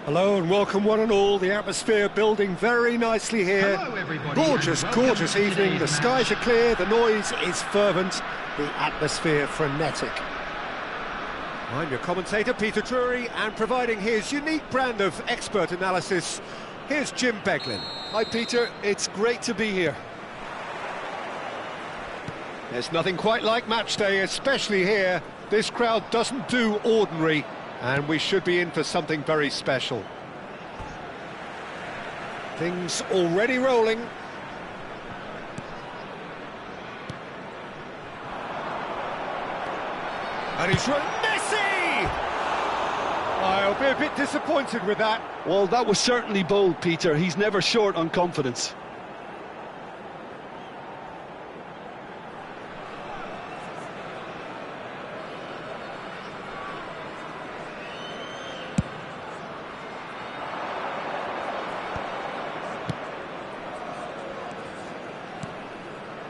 Hello and welcome one and all. The atmosphere building very nicely here. Hello everybody. Gorgeous, gorgeous evening. The skies are clear, the noise is fervent, the atmosphere frenetic. I'm your commentator, Peter Drury, and providing his unique brand of expert analysis, here's Jim Beglin. Hi Peter, it's great to be here. There's nothing quite like match day, especially here. This crowd doesn't do ordinary, and we should be in for something very special. Things already rolling. And he's run Messi! I'll be a bit disappointed with that. Well, that was certainly bold, Peter. He's never short on confidence.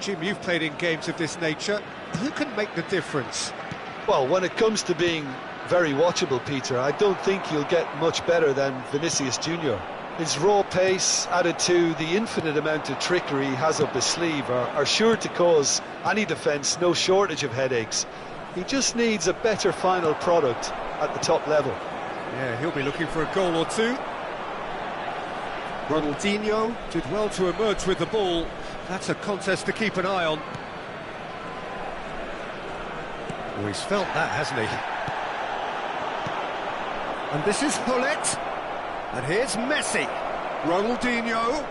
Jim, you've played in games of this nature. Who can make the difference? Well, when it comes to being very watchable, Peter, I don't think you'll get much better than Vinicius Junior. His raw pace, added to the infinite amount of trickery he has up his sleeve, are sure to cause any defence no shortage of headaches. He just needs a better final product at the top level. Yeah, he'll be looking for a goal or two. Andinho did well to emerge with the ball. That's a contest to keep an eye on. Oh, he's felt that, hasn't he? And this is Hullet. And here's Messi. Ronaldinho.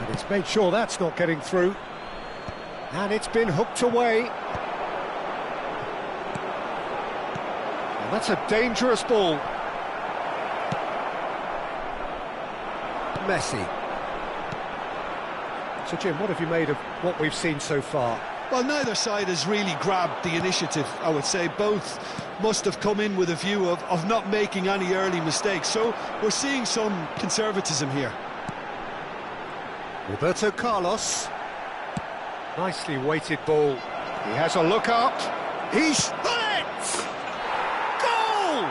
And it's made sure that's not getting through. And it's been hooked away. And that's a dangerous ball. Messi. So Jim, what have you made of what we've seen so far? Well, neither side has really grabbed the initiative, I would say. Both must have come in with a view of not making any early mistakes. So we're seeing some conservatism here. Roberto Carlos. Nicely weighted ball. He has a look up. He's hit! Goal!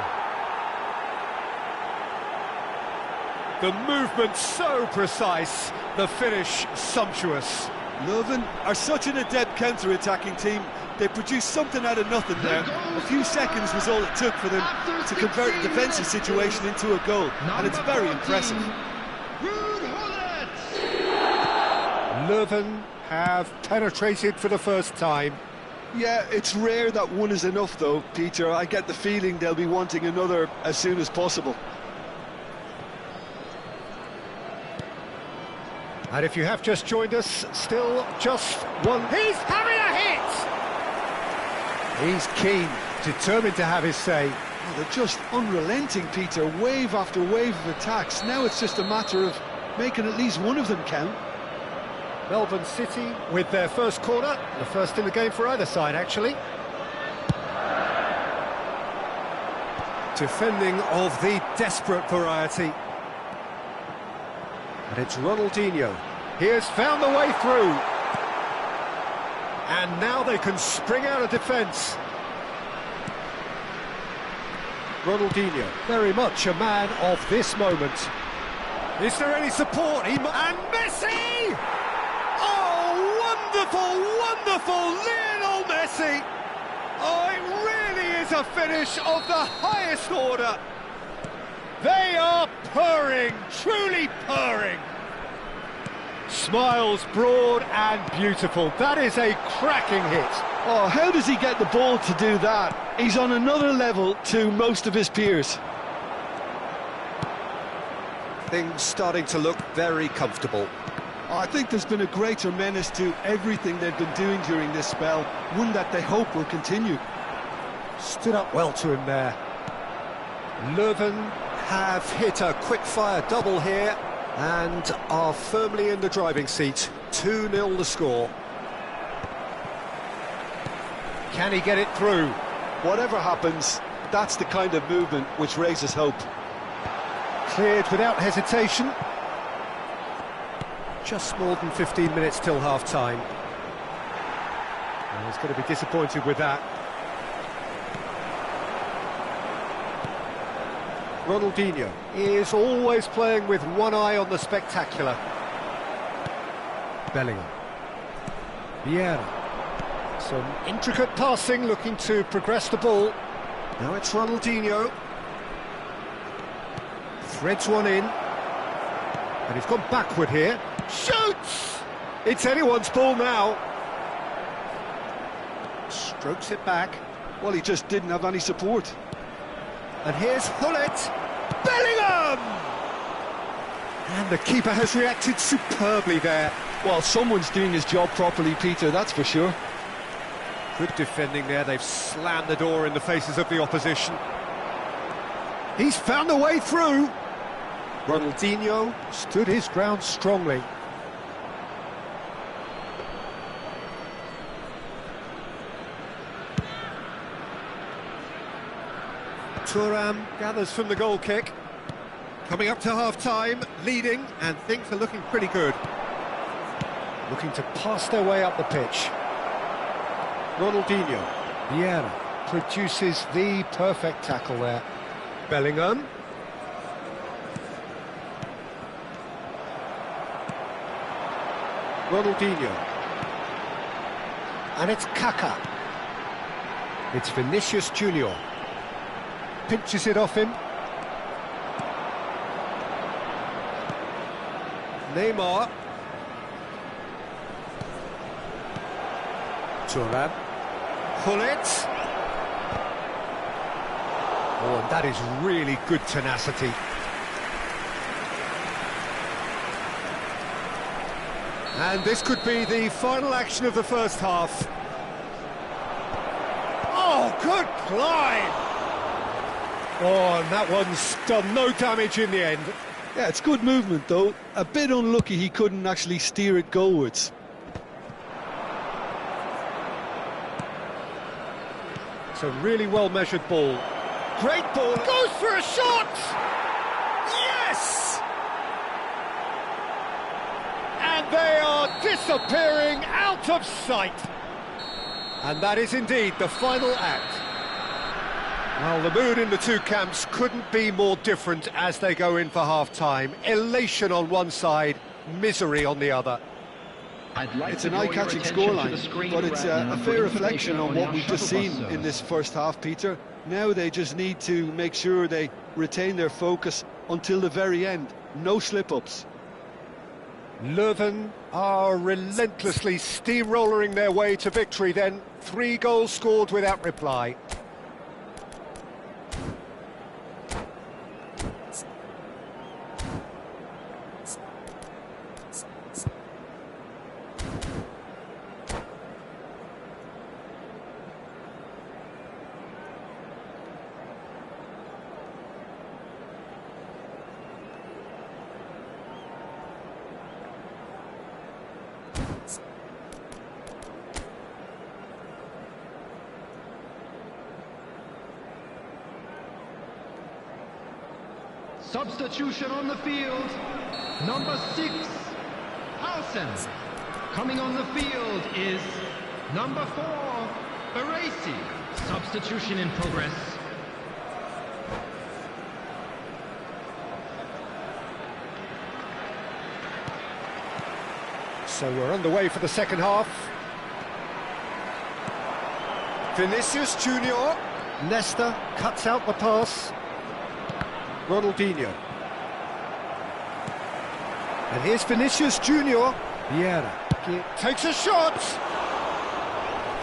The movement so precise, the finish sumptuous. Leuven are such an adept counter-attacking team. They produced something out of nothing there. A few seconds was all it took for them to convert a defensive situation into a goal, and it's very impressive. Leuven have penetrated for the first time. Yeah, it's rare that one is enough though, Peter. I get the feeling they'll be wanting another as soon as possible. And if you have just joined us, still just one. He's having a hit! He's keen, determined to have his say. Oh, they're just unrelenting, Peter. Wave after wave of attacks. Now it's just a matter of making at least one of them count. Melbourne City with their first corner, the first in the game for either side, actually. Defending of the desperate variety. And it's Ronaldinho. He has found the way through. And now they can spring out of defence. Ronaldinho, very much a man of this moment. Is there any support? And Messi! Oh, wonderful, wonderful Lionel Messi! Oh, it really is a finish of the highest order. They are purring, truly purring. Smiles broad and beautiful. That is a cracking hit. Oh, how does he get the ball to do that? He's on another level to most of his peers. Things starting to look very comfortable. Oh, I think there's been a greater menace to everything they've been doing during this spell, one that they hope will continue. Stood up well to him there. Leuven have hit a quick-fire double here and are firmly in the driving seat. 2-0 the score. Can he get it through? Whatever happens, that's the kind of movement which raises hope. Cleared without hesitation. Just more than 15 minutes till half-time. He's going to be disappointed with that. Ronaldinho is always playing with one eye on the spectacular. Bellingham. Vieira. Some intricate passing, looking to progress the ball. Now it's Ronaldinho. Threads one in. And he's gone backward here. Shoots! It's anyone's ball now. Strokes it back. Well, he just didn't have any support. And here's Hullet. Bellingham! And the keeper has reacted superbly there. Well, someone's doing his job properly, Peter, that's for sure. Good defending there. They've slammed the door in the faces of the opposition. He's found a way through. Ronaldinho stood his ground strongly. Thuram gathers from the goal kick. Coming up to half-time, leading, and things are looking pretty good. Looking to pass their way up the pitch. Ronaldinho. Vieira produces the perfect tackle there. Bellingham. Ronaldinho. And it's Kaká. It's Vinicius Junior. Pinches it off him. Neymar. Thuram. Hullet. Oh, and that is really good tenacity. And this could be the final action of the first half. Oh, good climb! Oh, and that one's done no damage in the end. Yeah, it's good movement, though. A bit unlucky he couldn't actually steer it goalwards. It's a really well-measured ball. Great ball. Goes for a shot! Yes! And they are disappearing out of sight. And that is indeed the final act. Well, the mood in the two camps couldn't be more different as they go in for half-time. Elation on one side, misery on the other. It's an eye-catching scoreline, but it's a fair reflection on what we've just seen in this first half, Peter. Now they just need to make sure they retain their focus until the very end. No slip-ups. Leuven are relentlessly steamrollering their way to victory then. 3 goals scored without reply. Substitution on the field, number 6, Halsen. Coming on the field is number 4, Baresi. Substitution in progress. So we're underway for the second half. Vinicius Junior. Nesta cuts out the pass. Ronaldinho. And here's Vinicius Junior. Vieira takes a shot.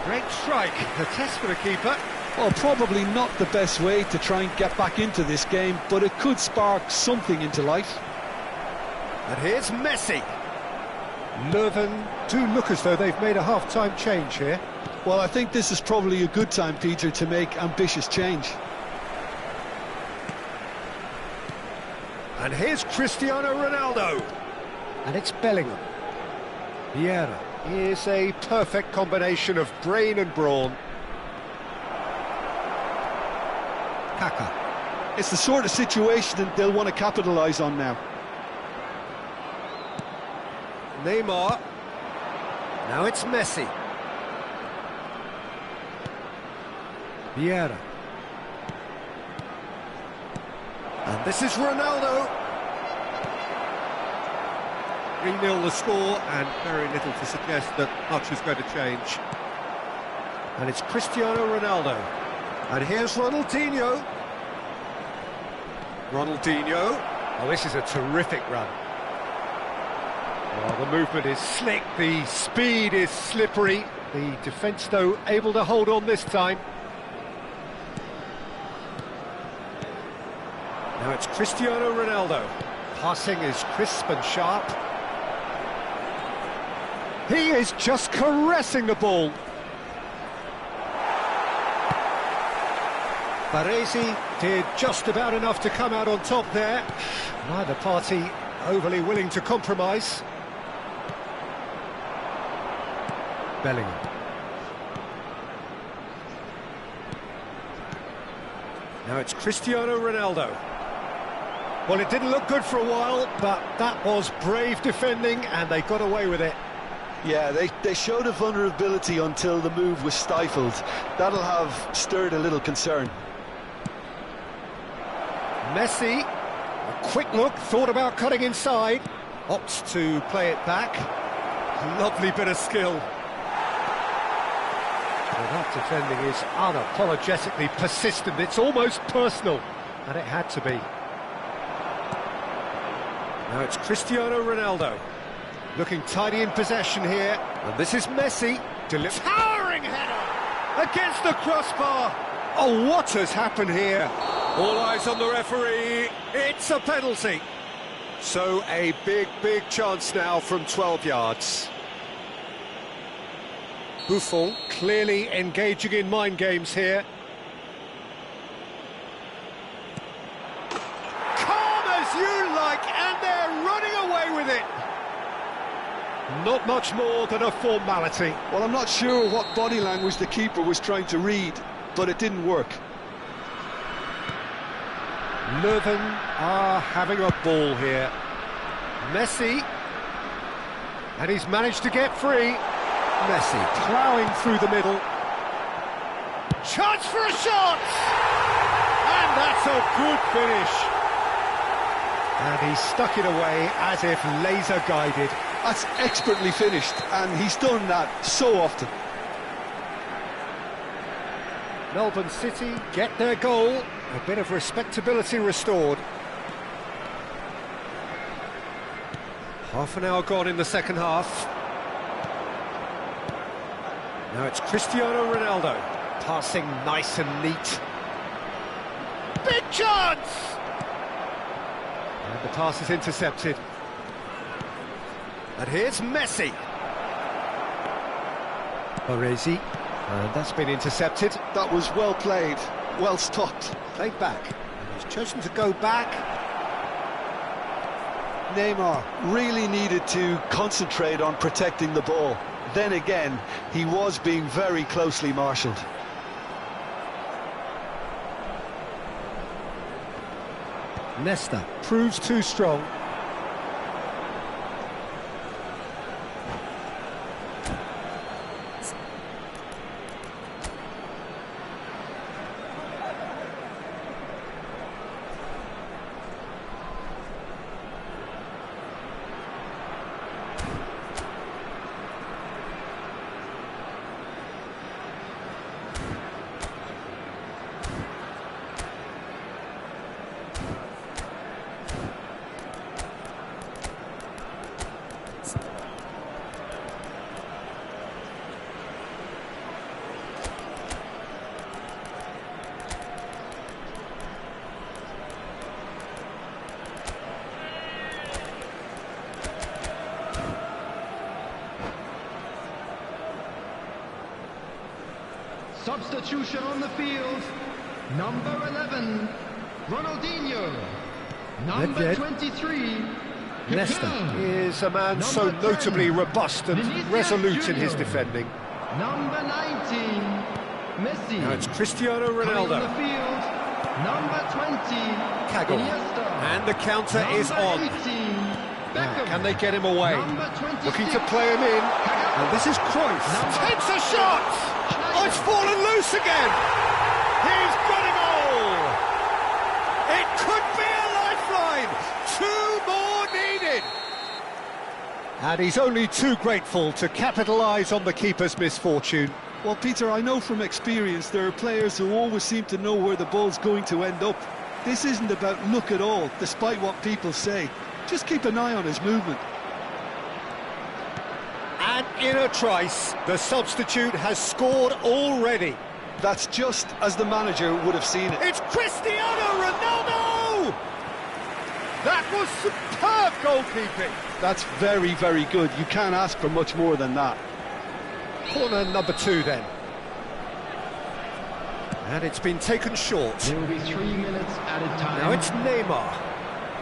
Great strike. A test for the keeper. Well, probably not the best way to try and get back into this game, but it could spark something into life. And here's Messi. Leuven do look as though they've made a half-time change here. Well, I think this is probably a good time, Peter, to make ambitious change. And here's Cristiano Ronaldo. And it's Bellingham. Vieira is a perfect combination of brain and brawn. Kaka. It's the sort of situation that they'll want to capitalise on now. Neymar. Now it's Messi. Vieira. And this is Ronaldo. 3-0 the score, and very little to suggest that much is going to change. And it's Cristiano Ronaldo. And here's Ronaldinho. Ronaldinho. Oh, this is a terrific run. Well, the movement is slick, the speed is slippery. The defence, though, able to hold on this time. Now it's Cristiano Ronaldo. Passing is crisp and sharp. He is just caressing the ball. Baresi did just about enough to come out on top there. Neither party overly willing to compromise. Bellingham. Now it's Cristiano Ronaldo. Well, it didn't look good for a while, but that was brave defending, and they got away with it. Yeah, they showed a vulnerability until the move was stifled. That'll have stirred a little concern. Messi, a quick look, thought about cutting inside, opts to play it back. Lovely bit of skill. Well, that defending is unapologetically persistent. It's almost personal, and it had to be. Now it's Cristiano Ronaldo, looking tidy in possession here, and this is Messi, towering header against the crossbar. Oh, what has happened here? All eyes on the referee, it's a penalty. So a big chance now from 12 yards. Buffon clearly engaging in mind games here. You like, and they're running away with it. Not much more than a formality. Well, I'm not sure what body language the keeper was trying to read, but it didn't work. Leuven are having a ball here. Messi, and he's managed to get free. Messi ploughing through the middle. Chance for a shot! And that's a good finish. And he stuck it away as if laser guided. That's expertly finished, and he's done that so often. Melbourne City get their goal. A bit of respectability restored. Half an hour gone in the second half. Now it's Cristiano Ronaldo. Passing nice and neat. Big chance! And the pass is intercepted. And here's Messi. Baresi. And that's been intercepted. That was well played, well stopped. Played back. And he's chosen to go back. Neymar really needed to concentrate on protecting the ball. Then again, he was being very closely marshalled. Nesta proves too strong. Substitution on the field. Number 11, Ronaldinho. Number 23, Nesta is a man so notably robust and resolute in his defending. Number 19, Messi. Now it's Cristiano Ronaldo. On the field, number 20, Kaggle. Iniesta. And the counter is on. 18, Beckham. Can they get him away? Number 26, Looking to play him in. And this is Cruyff. Takes a shot! Oh, it's fallen loose again! He's got it all! It could be a lifeline! 2 more needed! And he's only too grateful to capitalise on the keeper's misfortune. Well, Peter, I know from experience there are players who always seem to know where the ball's going to end up. This isn't about luck at all, despite what people say. Just keep an eye on his movement. And in a trice, the substitute has scored already. That's just as the manager would have seen it. It's Cristiano Ronaldo! That was superb goalkeeping. That's very, very good. You can't ask for much more than that. Corner number 2 then. And it's been taken short. There will be 3 minutes added time. Now it's Neymar.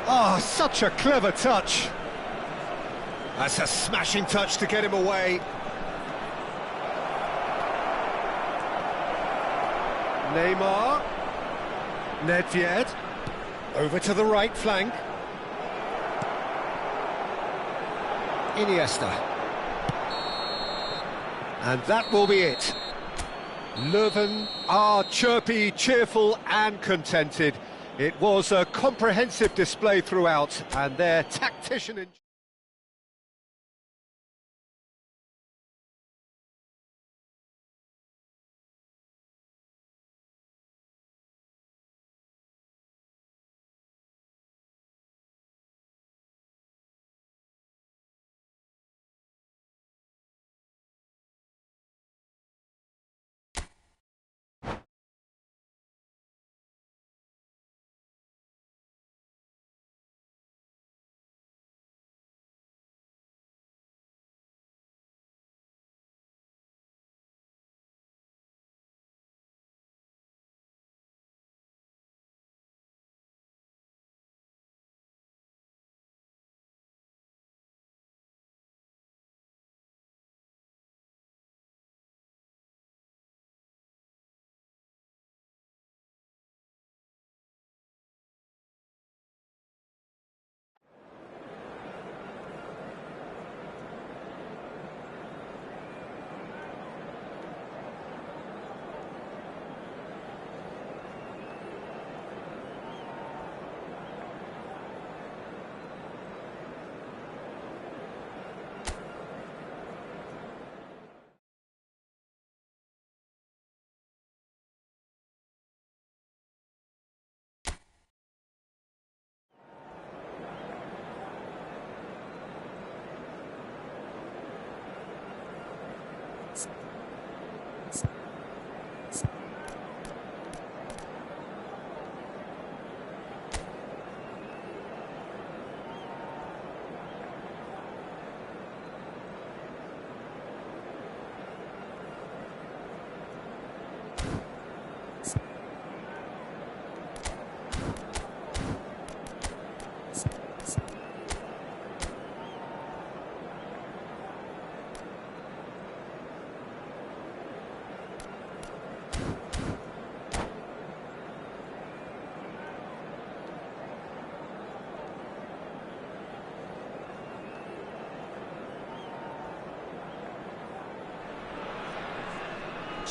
Ah, such a clever touch. That's a smashing touch to get him away. Neymar. Nedved. Over to the right flank. Iniesta. And that will be it. Leuven are chirpy, cheerful and contented. It was a comprehensive display throughout, and their tactician...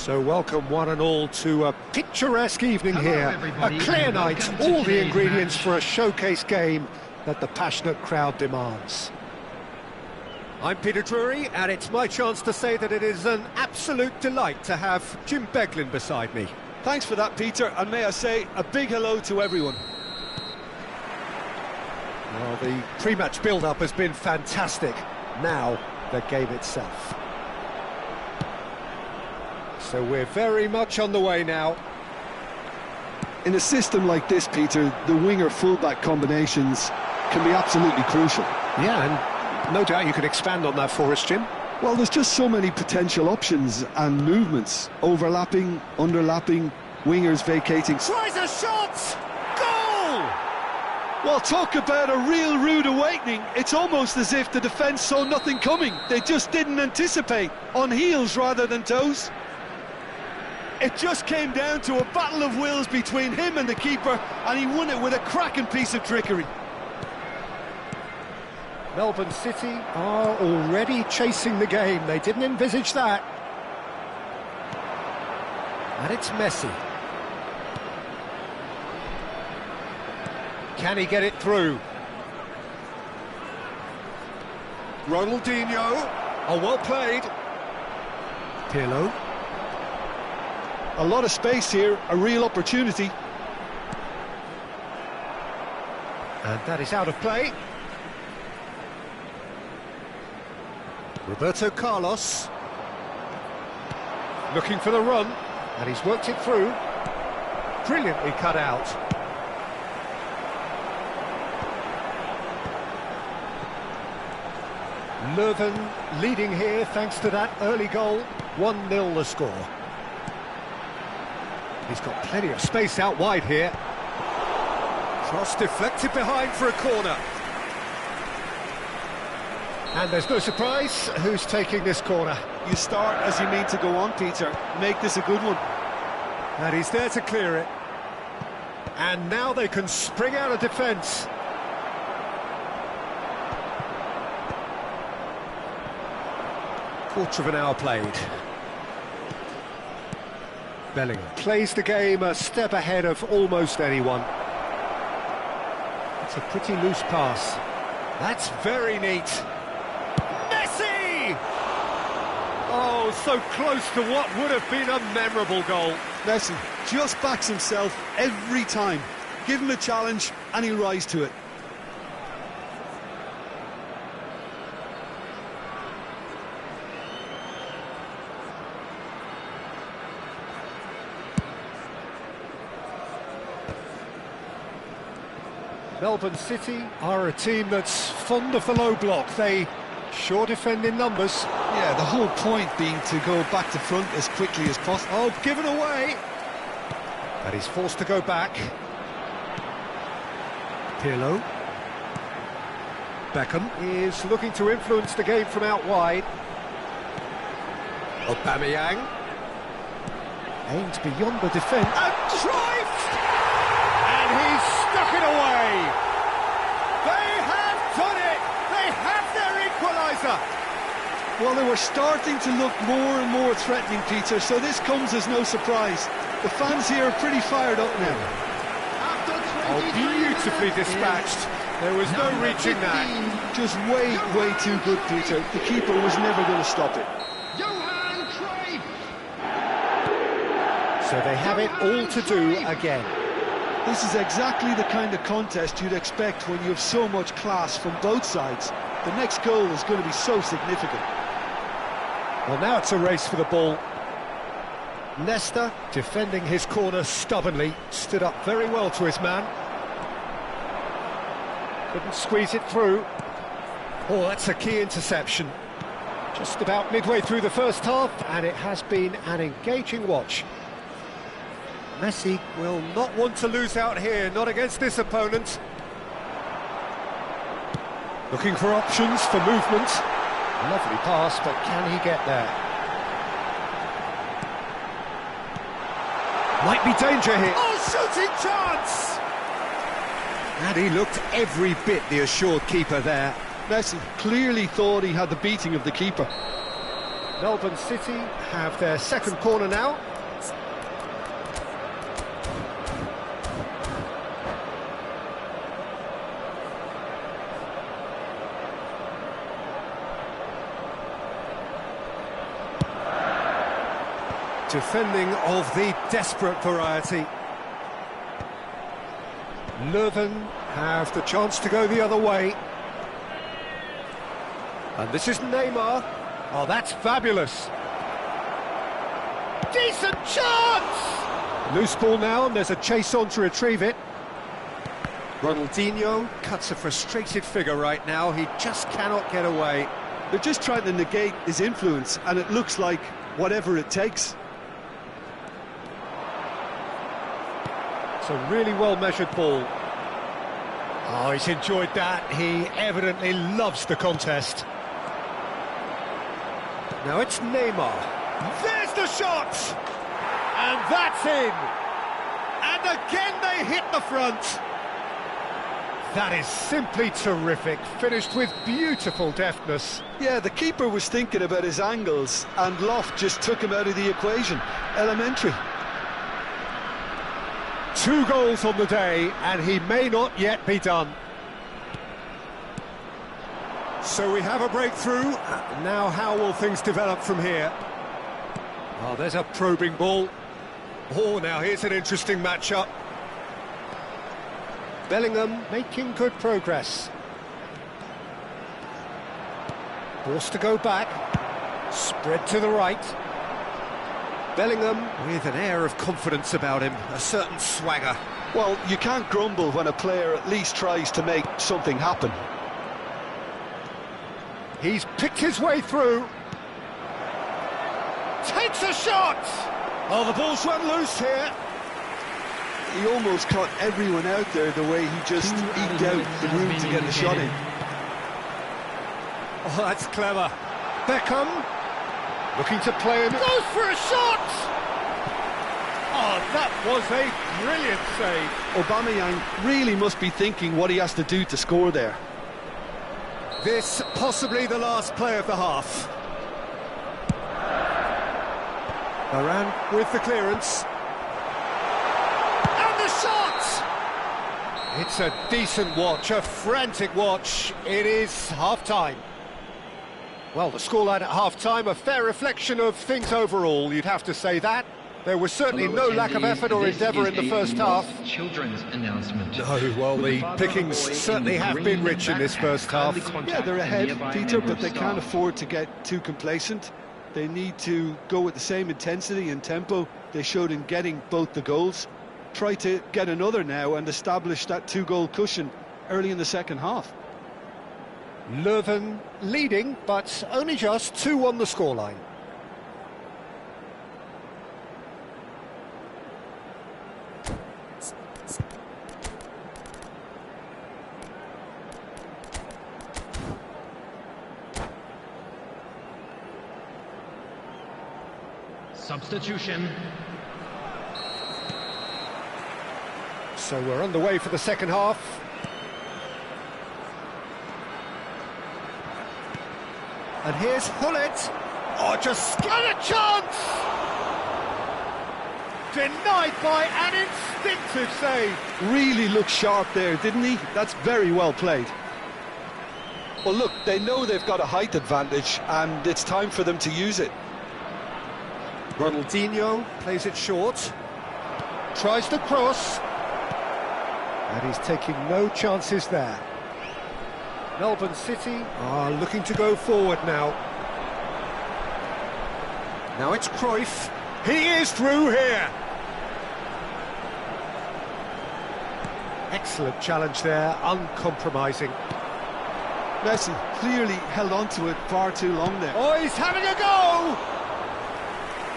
So welcome one and all to a picturesque evening Hello, here. everybody, A clear and night, welcome to all the today's ingredients match. for a showcase game that the passionate crowd demands. I'm Peter Drury, and it's my chance to say that it is an absolute delight to have Jim Beglin beside me. Thanks for that, Peter, and may I say a big hello to everyone. Well, the pre-match build-up has been fantastic. Now, the game itself. So we're very much on the way now. In a system like this, Peter, the winger-fullback combinations can be absolutely crucial. Yeah, and no doubt you could expand on that for us, Jim. Well, there's just so many potential options and movements. Overlapping, underlapping, wingers vacating. Tries a shot! Goal! Well, talk about a real rude awakening. It's almost as if the defence saw nothing coming. They just didn't anticipate. On heels rather than toes. It just came down to a battle of wills between him and the keeper, and he won it with a cracking piece of trickery. Melbourne City are already chasing the game. They didn't envisage that. And it's Messi. Can he get it through? Ronaldinho. Oh, well played. Pirlo. A lot of space here, a real opportunity. And that is out of play. Roberto Carlos. Looking for the run. And he's worked it through. Brilliantly cut out. Leuven leading here thanks to that early goal. 1-0 the score. He's got plenty of space out wide here. Cross deflected behind for a corner. And there's no surprise who's taking this corner. You start as you mean to go on, Peter. Make this a good one. And he's there to clear it. And now they can spring out of defence. Quarter of an hour played. Bellingham plays the game a step ahead of almost anyone. It's a pretty loose pass. That's very neat. Messi! Oh, so close to what would have been a memorable goal. Messi just backs himself every time. Give him a challenge and he'll rise to it. Melbourne City are a team that's fond of the low block. They sure defend in numbers. Yeah, the whole point being to go back to front as quickly as possible. Oh, given away. And he's forced to go back. Pirlo. Beckham is looking to influence the game from out wide. Aubameyang. Aimed beyond the defence. And Cruyff! And he's stuck it away. They have done it. They have their equaliser. Well, they were starting to look more and more threatening, Peter, so this comes as no surprise. The fans here are pretty fired up now. Oh, beautifully dispatched. There was no reaching that. Just way too good, Peter. The keeper was never going to stop it. Johan Cruyff! So they have it all to do again. This is exactly the kind of contest you'd expect when you have so much class from both sides. The next goal is going to be so significant. Well, now it's a race for the ball. Nesta, defending his corner stubbornly, stood up very well to his man. Couldn't squeeze it through. Oh, that's a key interception. Just about midway through the first half, and it has been an engaging watch. Messi will not want to lose out here, not against this opponent. Looking for options for movement. Lovely pass, but can he get there? Might be danger here. Oh, shooting chance! And he looked every bit the assured keeper there. Messi clearly thought he had the beating of the keeper. Melbourne City have their second corner now. Defending of the desperate variety. Leuven have the chance to go the other way. And this is Neymar. Oh, that's fabulous. Decent chance! Loose ball now, and there's a chase on to retrieve it. Andinho cuts a frustrated figure right now. He just cannot get away. They're just trying to negate his influence, and it looks like whatever it takes. It's a really well-measured ball. Oh, he's enjoyed that. He evidently loves the contest. Now it's Neymar. There's the shot! And that's in! And again they hit the front. That is simply terrific, finished with beautiful deftness. Yeah, the keeper was thinking about his angles, and Loft just took him out of the equation. Elementary. 2 goals on the day, and he may not yet be done. So we have a breakthrough. Now how will things develop from here? Oh, there's a probing ball. Oh, now here's an interesting matchup. Bellingham making good progress. Forced to go back. Spread to the right. Bellingham with an air of confidence about him, a certain swagger. Well, you can't grumble when a player at least tries to make something happen. He's picked his way through. Takes a shot! Oh, the ball's run loose here. He almost caught everyone out there the way he just eked out the room to get the shot in. Oh, that's clever. Beckham looking to play him. Goes for a shot! Oh, that was a brilliant save. Aubameyang really must be thinking what he has to do to score there. This possibly the last play of the half. Varane with the clearance. And the shot! It's a decent watch, a frantic watch. It is half-time. Well, the scoreline at half-time, a fair reflection of things overall, you'd have to say that. There was certainly no lack of effort or endeavour in the first half. Children's announcement. No, well, the pickings certainly have been rich in this first half. Yeah, they're ahead, Peter, but they can't afford to get too complacent. They need to go with the same intensity and tempo they showed in getting both the goals. Try to get another now and establish that 2-goal cushion early in the second half. Leuven leading, but only just 2 on the scoreline. Substitution. So we're underway for the second half. And here's Hullet. Oh, just got a chance! Denied by an instinctive save. Really looked sharp there, didn't he? That's very well played. Well, look, they know they've got a height advantage, and it's time for them to use it. Andinho plays it short. Tries to cross. And he's taking no chances there. Melbourne City are looking to go forward now. Now it's Cruyff. He is through here. Excellent challenge there, uncompromising. Messi clearly held on to it far too long there. Oh, he's having a go!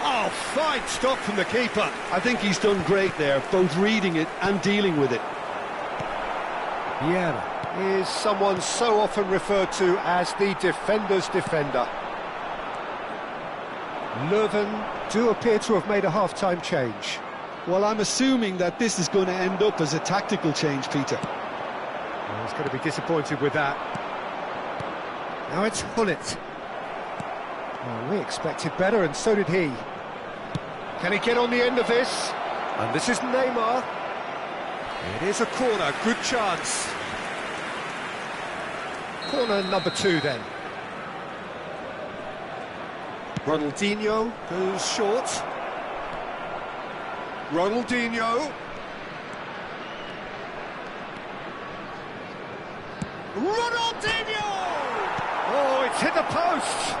Oh, fine stop from the keeper. I think he's done great there, both reading it and dealing with it. Vieira is someone so often referred to as the defender's defender. Leuven do appear to have made a half-time change. Well, I'm assuming that this is going to end up as a tactical change, Peter. Well, he's going to be disappointed with that. Now it's Hullet. Well, we expected better, and so did he. Can he get on the end of this? And this is Neymar. It is a corner, good chance. Corner number 2 then. Ronaldinho goes short. Ronaldinho. Ronaldinho! Oh, it's hit the post!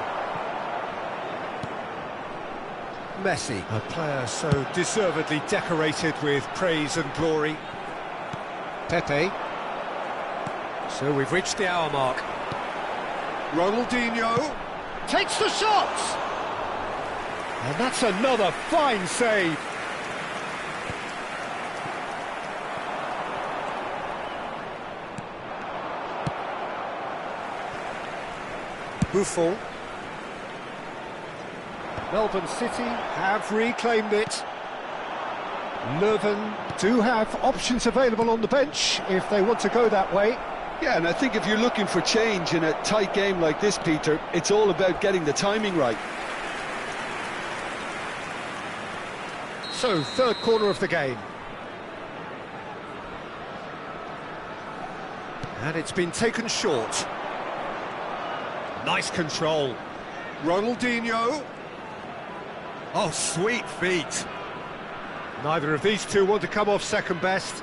Messi, a player so deservedly decorated with praise and glory. Pepe. So we've reached the hour mark. Ronaldinho takes the shot! And that's another fine save. Buffon. Melbourne City have reclaimed it. Leuven do have options available on the bench if they want to go that way. Yeah, and I think if you're looking for change in a tight game like this, Peter, it's all about getting the timing right. So, third corner of the game. And it's been taken short. Nice control. Ronaldinho. Oh, sweet feet. Neither of these two want to come off second best.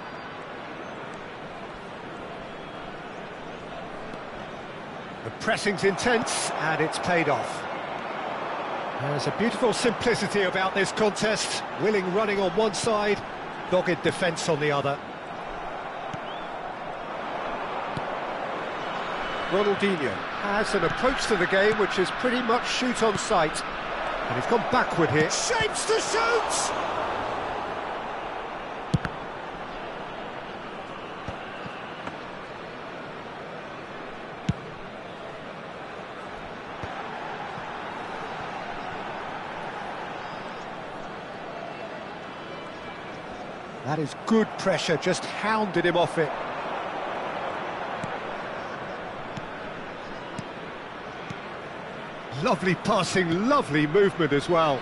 The pressing's intense, and it's paid off. There's a beautiful simplicity about this contest. Willing running on one side, dogged defence on the other. Ronaldinho has an approach to the game which is pretty much shoot on sight. And he's gone backward here. Shapes to shoot! That is good pressure, just hounded him off it. Lovely passing, lovely movement as well.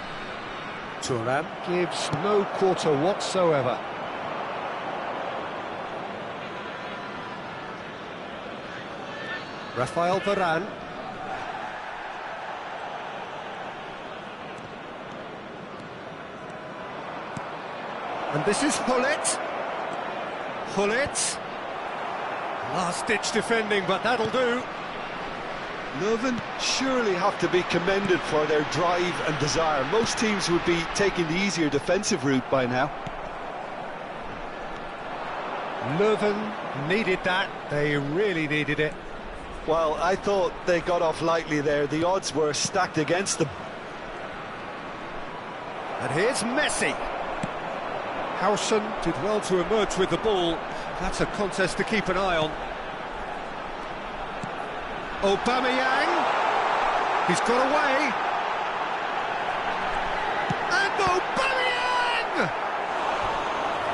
Thuram gives no quarter whatsoever. Rafael Varane. And this is Hullet. Hullet. Last-ditch defending, but that'll do. Leuven surely have to be commended for their drive and desire. Most teams would be taking the easier defensive route by now. Leuven needed that. They really needed it. Well, I thought they got off lightly there. The odds were stacked against them. And here's Messi. Howson did well to emerge with the ball. That's a contest to keep an eye on. Aubameyang. He's got away. And Aubameyang!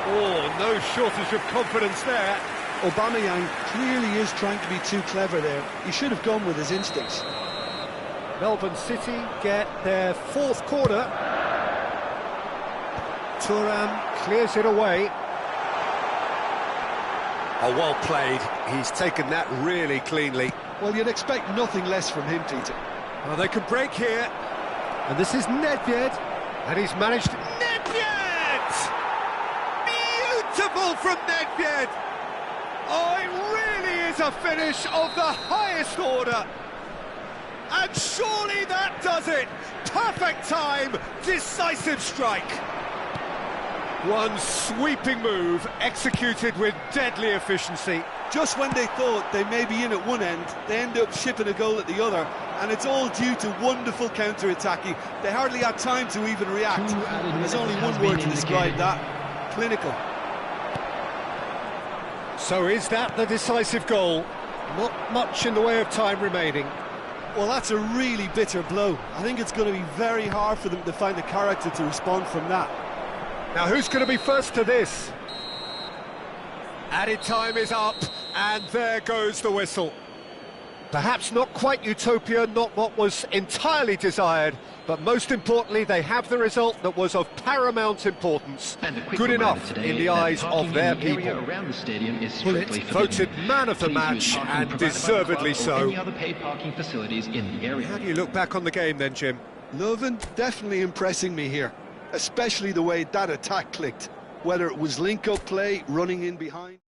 Oh, no shortage of confidence there. Aubameyang clearly is trying to be too clever there. He should have gone with his instincts. Melbourne City get their fourth corner. Thuram clears it away. Oh, well played. He's taken that really cleanly. Well, you'd expect nothing less from him, Peter. Well, they can break here. And this is Nedved. And he's managed... Nedved! Beautiful from Nedved! Oh, it really is a finish of the highest order. And surely that does it. Perfect time, decisive strike. One sweeping move, executed with deadly efficiency. Just when they thought they may be in at one end, they end up shipping a goal at the other, and it's all due to wonderful counter-attacking. They hardly had time to even react. And there's only one word to describe that: clinical. So is that the decisive goal? Not much in the way of time remaining. Well, that's a really bitter blow. I think it's going to be very hard for them to find the character to respond from that. Now, who's going to be first to this? Added time is up, and there goes the whistle. Perhaps not quite utopia, not what was entirely desired, but most importantly, they have the result that was of paramount importance. Good enough in the eyes of their people. Around the stadium is Bullet voted man of the match, and deservedly so. Any other paid parking facilities in the area. How do you look back on the game then, Jim? Leuven definitely impressing me here, especially the way that attack clicked, whether it was link-up play, running in behind.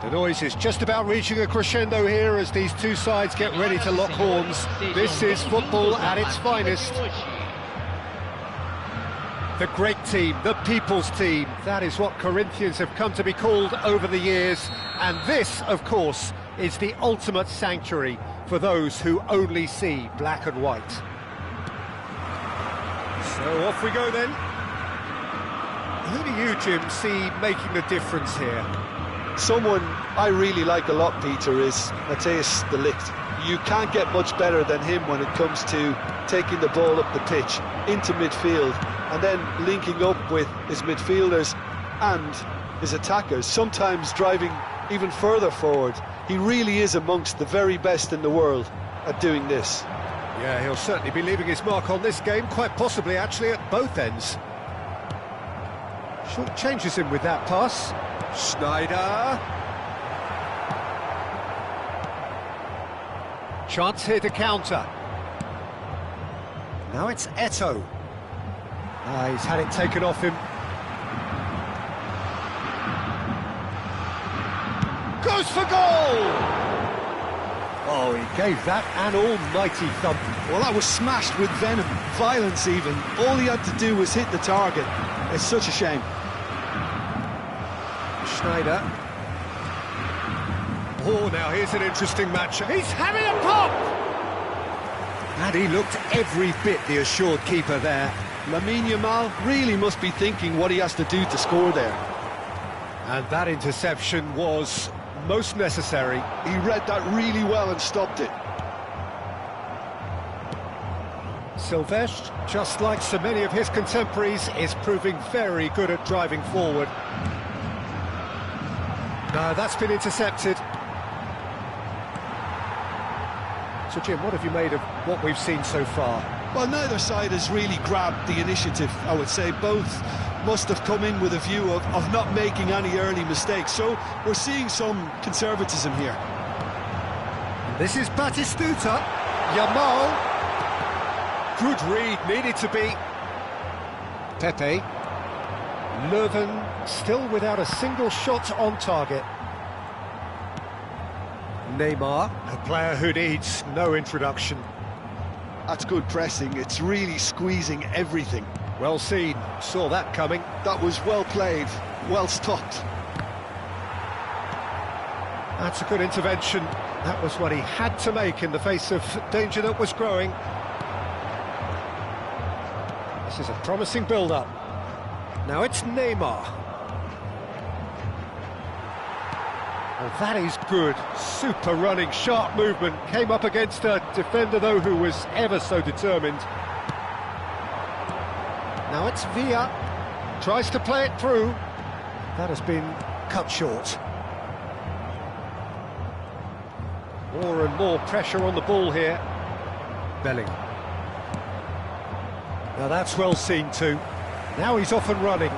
The noise is just about reaching a crescendo here as these two sides get ready to lock horns. This is football at its finest. The great team, the people's team, that is what Corinthians have come to be called over the years. And this, of course, is the ultimate sanctuary for those who only see black and white. So off we go then. Who do you, Jim, see making the difference here? Someone I really like a lot, Peter, is Matthijs de Ligt. You can't get much better than him when it comes to taking the ball up the pitch into midfield and then linking up with his midfielders and his attackers, sometimes driving even further forward. He really is amongst the very best in the world at doing this. Yeah, he'll certainly be leaving his mark on this game, quite possibly actually at both ends. Short changes him with that pass. Schneider. Chance here to counter. Now it's Eto'o. He's had it taken off him. Goes for goal! Oh, he gave that an almighty thump. Well, that was smashed with venom, violence even. All he had to do was hit the target. It's such a shame. Schneider. Oh, now here's an interesting match. He's having a pop! And he looked every bit the assured keeper there. Lamine Yamal really must be thinking what he has to do to score there. And that interception was most necessary. He read that really well and stopped it. Silvestre, just like so many of his contemporaries, is proving very good at driving forward. No, that's been intercepted. So Jim, what have you made of what we've seen so far? Well, neither side has really grabbed the initiative, I would say. Both must have come in with a view of not making any early mistakes. So we're seeing some conservatism here. This is Batistuta. Yamal. Good read, needed to be. Pepe. Leuven still without a single shot on target. Neymar, a player who needs no introduction. That's good pressing, it's really squeezing everything. Well seen, saw that coming. That was well played, well stopped. That's a good intervention. That was what he had to make in the face of danger that was growing. This is a promising build-up. Now it's Neymar. Oh, that is good. Super running, sharp movement. Came up against a defender, though, who was ever so determined. Now it's Villa. Tries to play it through. That has been cut short. More and more pressure on the ball here. Belling. Now that's well seen too. Now he's off and running.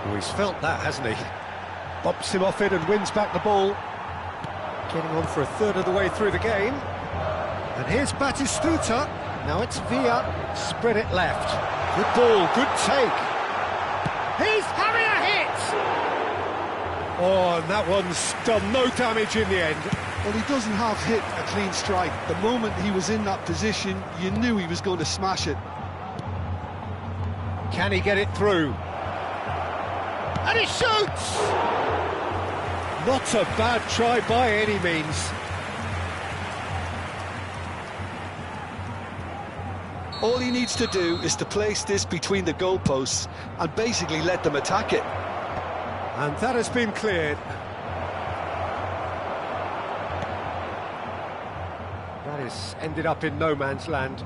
Oh, he's felt that, hasn't he? Bumps him off it and wins back the ball. Getting on for a third of the way through the game. And here's Batistuta. Now it's Villa. Spread it left. Good ball, good take. He's having a hit! Oh, and that one's done no damage in the end. Well, he doesn't have hit a clean strike. The moment he was in that position, you knew he was going to smash it. Can he get it through? And he shoots! Not a bad try by any means. All he needs to do is to place this between the goalposts and basically let them attack it. And that has been cleared. That is ended up in no man's land.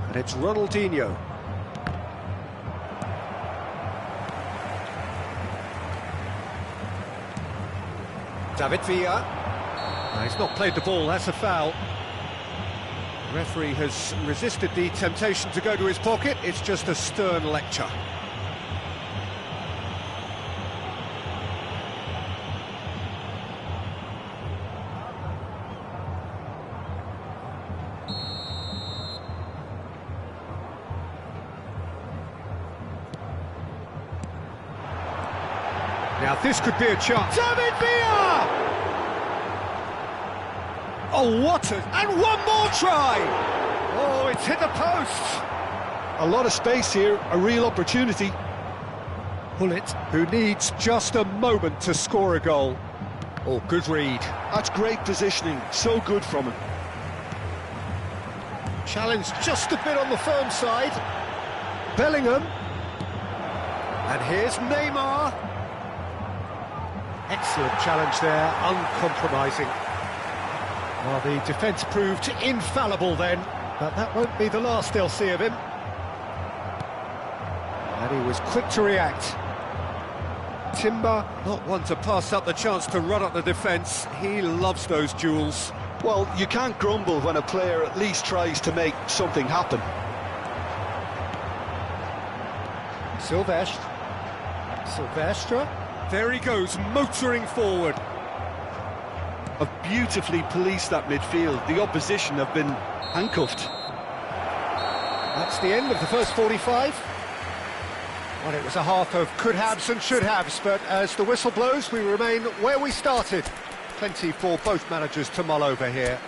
And it's Ronaldinho. David Villa. No, he's not played the ball, that's a foul. The referee has resisted the temptation to go to his pocket. It's just a stern lecture. Now this could be a chance. David Villa! Oh, what a... And one more try! Oh, it's hit the post! A lot of space here, a real opportunity. Bullet, who needs just a moment to score a goal. Oh, good read. That's great positioning, so good from him. Challenge just a bit on the firm side. Bellingham. And here's Neymar. Excellent challenge there, uncompromising. Well, the defence proved infallible then. But that won't be the last they'll see of him. And he was quick to react. Timber, not one to pass up the chance to run up the defence. He loves those duels. Well, you can't grumble when a player at least tries to make something happen. Silvestre. There he goes, motoring forward. Have beautifully policed that midfield. The opposition have been handcuffed. That's the end of the first 45. Well, it was a half of could-haves and should-haves, but as the whistle blows, we remain where we started. Plenty for both managers to mull over here.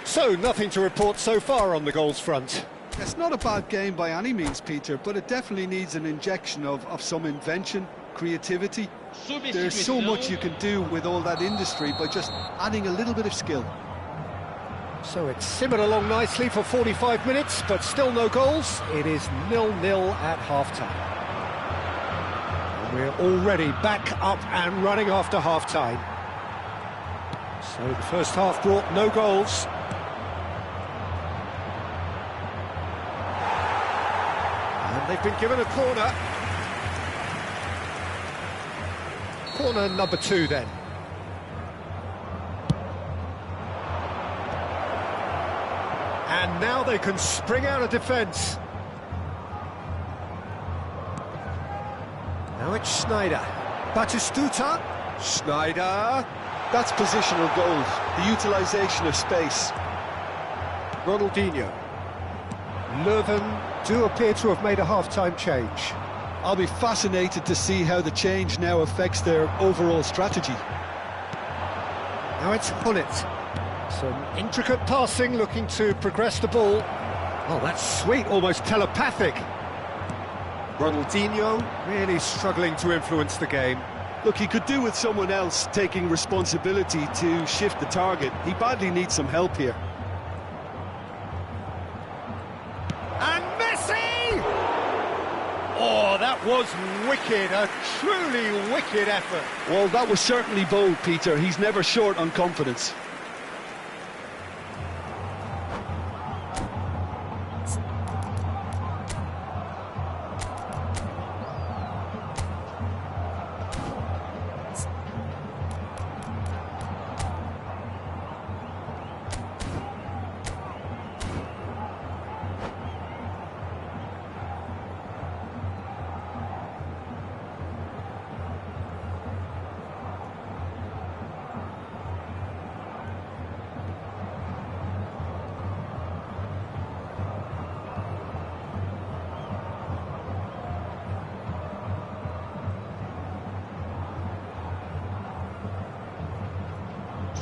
So, nothing to report so far on the goals front. It's not a bad game by any means, Peter, but it definitely needs an injection of some invention, creativity. There's so much you can do with all that industry by just adding a little bit of skill. So it's simmered along nicely for 45 minutes, but still no goals. It is 0-0 at half-time. And we're already back up and running after half-time. So the first half brought no goals. And they've been given a corner. Corner number 2 then. And now they can spring out of defence. Now it's Schneider. Batistuta. Schneider. That's positional goals, the utilisation of space. Ronaldinho. Leuven do appear to have made a half-time change. I'll be fascinated to see how the change now affects their overall strategy. Now it's Hullet. Some intricate passing, looking to progress the ball. Oh, that's sweet, almost telepathic. Ronaldinho really struggling to influence the game. Look, he could do with someone else taking responsibility to shift the target. He badly needs some help here. And Messi! Oh, that was wicked, a truly wicked effort. Well, that was certainly bold, Peter. He's never short on confidence.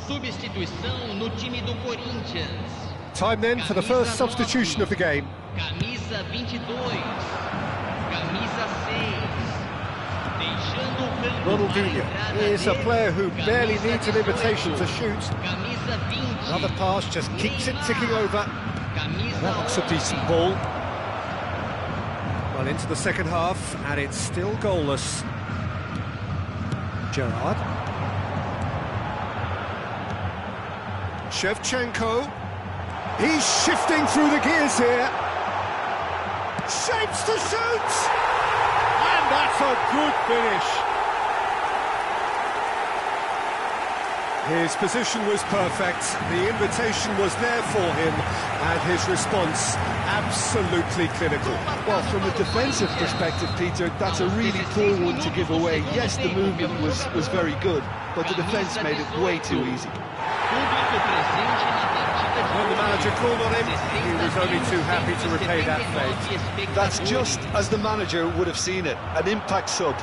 Substituição no time do Corinthians. Time then for the first substitution of the game. Camisa 22. Camisa 6. Deixando o campo. Ronaldinho is a player who barely needs an invitation to shoot. Camisa 20. Another pass just keeps it ticking over. And that looks a decent ball. Well, into the second half, and it's still goalless. Gerrard. Shevchenko. He's shifting through the gears here. Shapes to shoot! And that's a good finish. His position was perfect, the invitation was there for him, and his response absolutely clinical. Well, from a defensive perspective, Peter, that's a really poor one to give away. Yes, the movement was very good, but the defence made it way too easy. When the manager called on him, he was only too happy to repay that fate. That's just as the manager would have seen it, an impact sub.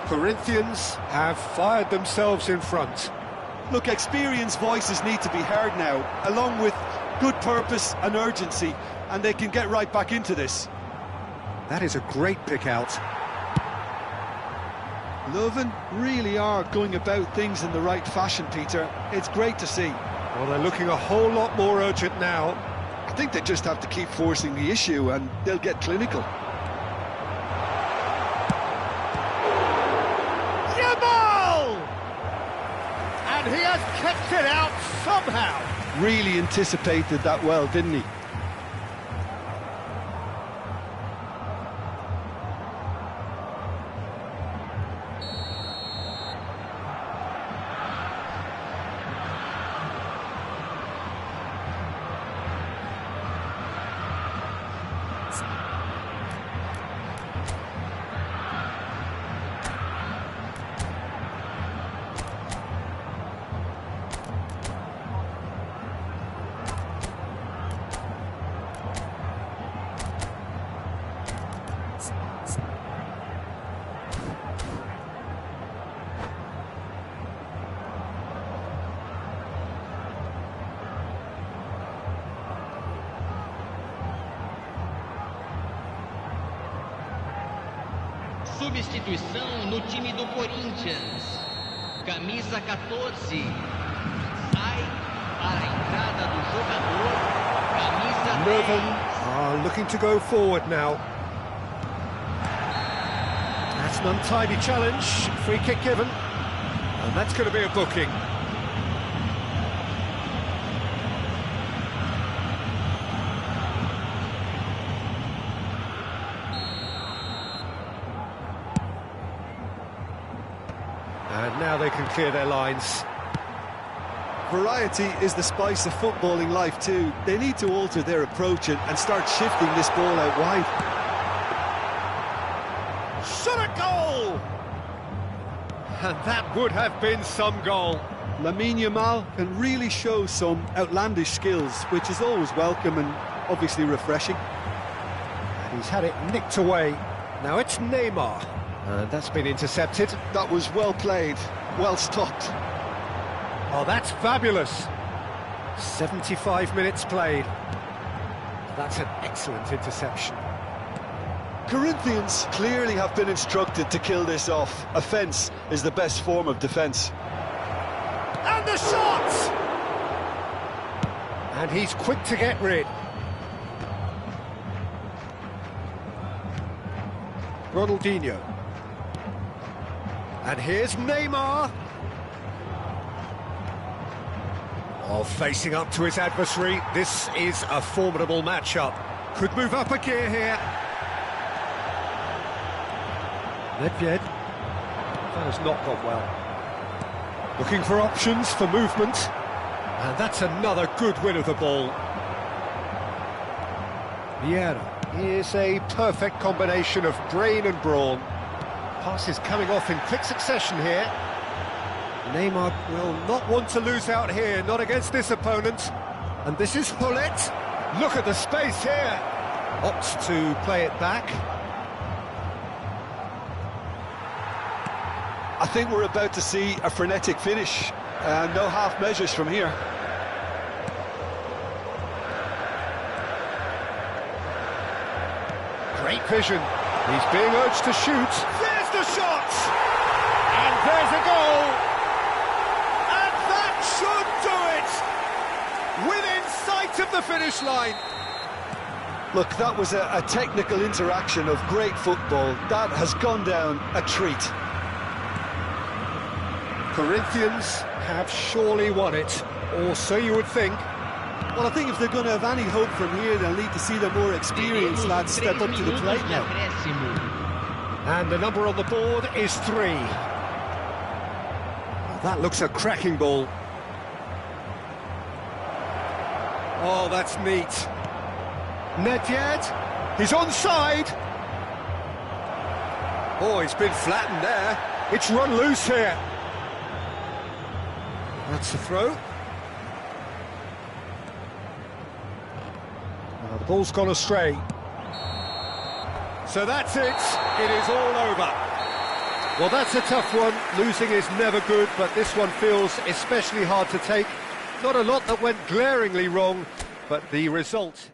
Corinthians have fired themselves in front. Look, experienced voices need to be heard now, along with good purpose and urgency, and they can get right back into this. That is a great pick out. Leuven really are going about things in the right fashion, Peter. It's great to see. Well, they're looking a whole lot more urgent now. I think they just have to keep forcing the issue and they'll get clinical. Yamal! And he has kept it out somehow. Really anticipated that well, didn't he? Substituição no time do Corinthians. Camisa 14. Sai para a entrada do jogador. Camisa 10. Mervyn are looking to go forward now. That's an untidy challenge. Free kick given. And that's going to be a booking. And now they can clear their lines. Variety is the spice of footballing life too. They need to alter their approach and start shifting this ball out wide. Shot at goal! And that would have been some goal. Lamine Yamal can really show some outlandish skills, which is always welcome and obviously refreshing. And he's had it nicked away. Now it's Neymar. And that's been intercepted. That was well played, well stopped. Oh, that's fabulous. 75 minutes played. That's an excellent interception. Corinthians clearly have been instructed to kill this off. Offence is the best form of defence. And the shot! And he's quick to get rid. Ronaldinho. And here's Neymar. Oh, facing up to his adversary. This is a formidable matchup. Could move up a gear here. Nedved. That has not gone well. Looking for options for movement. And that's another good win of the ball. Vieira. Here's a perfect combination of brain and brawn. Passes coming off in quick succession here. Neymar will not want to lose out here, not against this opponent. And this is Hullet. Look at the space here. Opts to play it back. I think we're about to see a frenetic finish. No half measures from here. Great vision. He's being urged to shoot. There's the shot! And there's a goal! And that should do it! Within sight of the finish line. Look, that was a technical interaction of great football. That has gone down a treat. Corinthians have surely won it, or so you would think. Well, I think if they're going to have any hope from here, they'll need to see the more experienced lads step up to the plate now. And the number on the board is 3. That looks a cracking ball. Oh, that's neat. Nedved, he's onside. Oh, he's been flattened there. It's run loose here. That's the throw. The ball's gone astray. So that's it. It is all over. Well, that's a tough one. Losing is never good, but this one feels especially hard to take. Not a lot that went glaringly wrong, but the result